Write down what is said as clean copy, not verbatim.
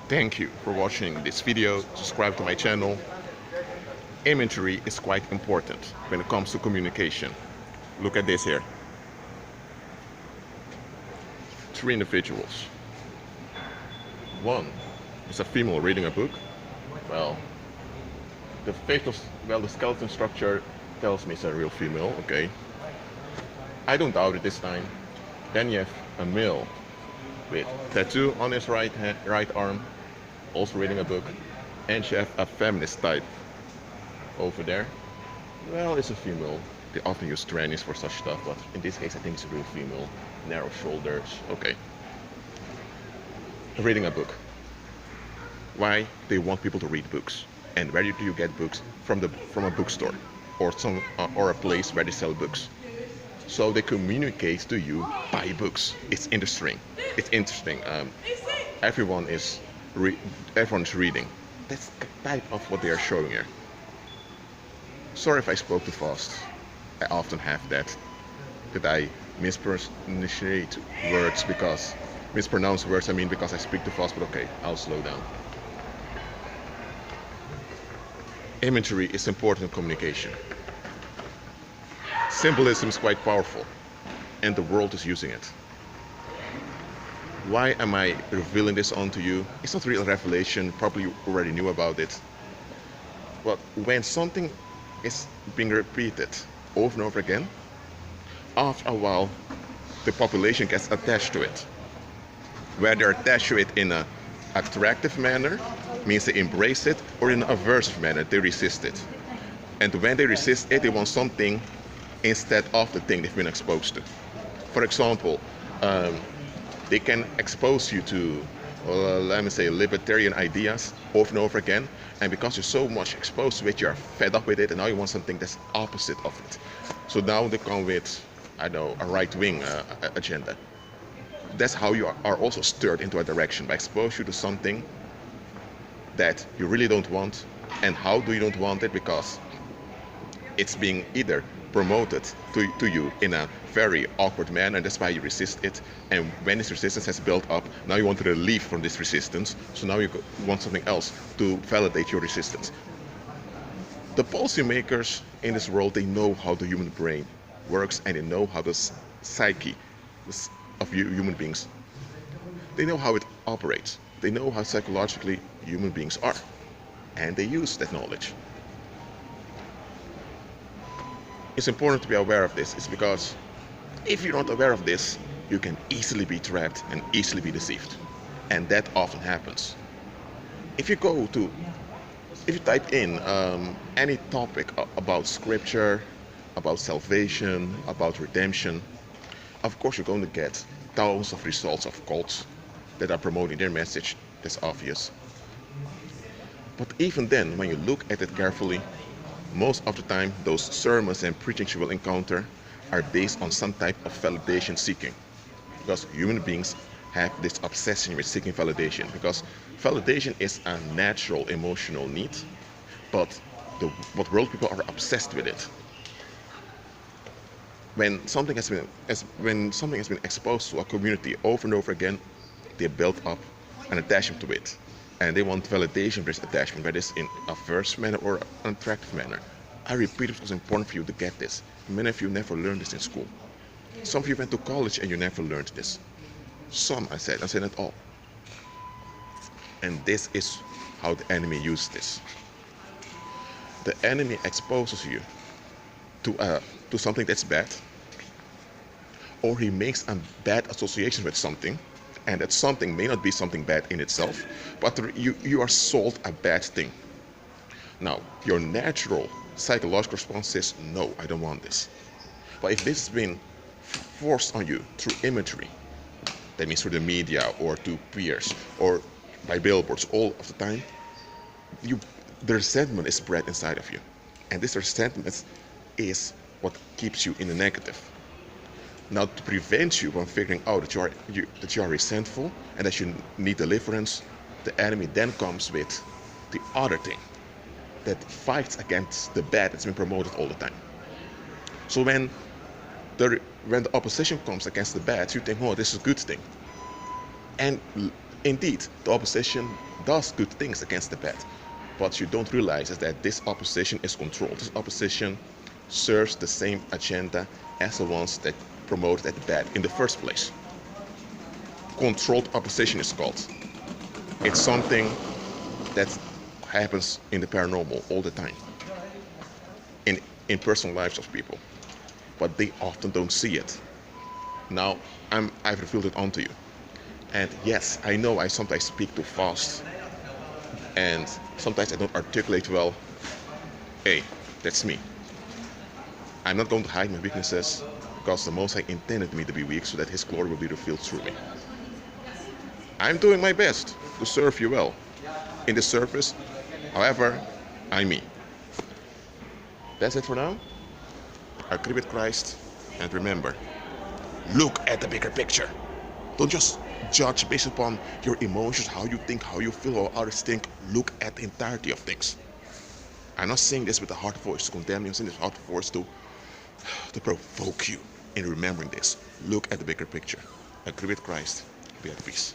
Thank you for watching this video. Subscribe to my channel. Imagery is quite important when it comes to communication. Look at this here. Three individuals. One is a female reading a book. Well, the skeleton structure tells me it's a real female, okay. I don't doubt it this time. Then you have a male with tattoo on his right arm, also reading a book, and you have a feminist type over there. Well, it's a female. They often use trannies for such stuff, but in this case I think it's a real female. Narrow shoulders, okay. Reading a book. Why they want people to read books? And where do you get books? From a bookstore or a place where they sell books. So they communicate to you by books. It's interesting. It's interesting. Everyone's reading. That's the type of what they are showing here. Sorry if I spoke too fast. I often have that I mispronounce words because I speak too fast. But okay, I'll slow down. Imagery is important in communication. Symbolism is quite powerful, and the world is using it. Why am I revealing this onto you? It's not real revelation, probably you already knew about it. But when something is being repeated over and over again, after a while, the population gets attached to it. Where they're attached to it in an attractive manner, means they embrace it, or in an aversive manner, they resist it. And when they resist it, they want something instead of the thing they've been exposed to. For example, they can expose you to, let me say, libertarian ideas over and over again, and because you're so much exposed to it, you're fed up with it, and now you want something that's opposite of it. So now they come with, I know, a right-wing agenda. That's how you are also stirred into a direction, by exposing you to something that you really don't want. And how do you don't want it? Because it's being either promoted to you in a very awkward manner, and that's why you resist it. And when this resistance has built up, now you want to relieve from this resistance, so now you want something else to validate your resistance. The policymakers in this world, they know how the human brain works, and they know how the psyche of human beings, they know how it operates. They know how psychologically human beings are, and they use that knowledge. It's important to be aware of this. It's because if you're not aware of this, you can easily be trapped and easily be deceived. And that often happens. If you type in any topic about scripture, about salvation, about redemption, of course you're going to get thousands of results of cults that are promoting their message. That's obvious. But even then, when you look at it carefully, most of the time those sermons and preachings you will encounter are based on some type of validation seeking. Because human beings have this obsession with seeking validation. Because validation is a natural emotional need, but world people are obsessed with it. When something has been exposed to a community over and over again, they build up an attachment to it. And they want validation for this attachment, whether it's in a averse manner or an attractive manner. I repeat, it was important for you to get this. Many of you never learned this in school. Some of you went to college and you never learned this. Some, I said not all. And this is how the enemy uses this. The enemy exposes you to something that's bad, or he makes a bad association with something, and that something may not be something bad in itself, but you are sold a bad thing. Now, your natural psychological response is, no, I don't want this. But if this has been forced on you through imagery, that means through the media or to peers or by billboards all of the time, the resentment is bred inside of you. And this resentment is what keeps you in the negative. Now, to prevent you from figuring out that you are resentful and that you need deliverance, the enemy then comes with the other thing that fights against the bad that's been promoted all the time. So when the opposition comes against the bad, you think, oh, this is a good thing. And indeed, the opposition does good things against the bad. What you don't realize is that this opposition is controlled. This opposition serves the same agenda as the ones that promoted the bad in the first place. Controlled opposition is called. It's something that happens in the paranormal all the time, in personal lives of people, but they often don't see it. Now, I've revealed it onto you. And yes, I know I sometimes speak too fast, and sometimes I don't articulate well. Hey, that's me. I'm not going to hide my weaknesses, because the Most High intended me to be weak so that His glory will be revealed through me. I'm doing my best to serve you well in this service. However, I'm me. That's it for now. Agree with Christ, and remember, look at the bigger picture. Don't just judge based upon your emotions, how you think, how you feel, or others think. Look at the entirety of things. I'm not saying this with a hard voice to condemn you. I'm saying this with a hard voice to provoke you in remembering this. Look at the bigger picture. Agree with Christ. Be at peace.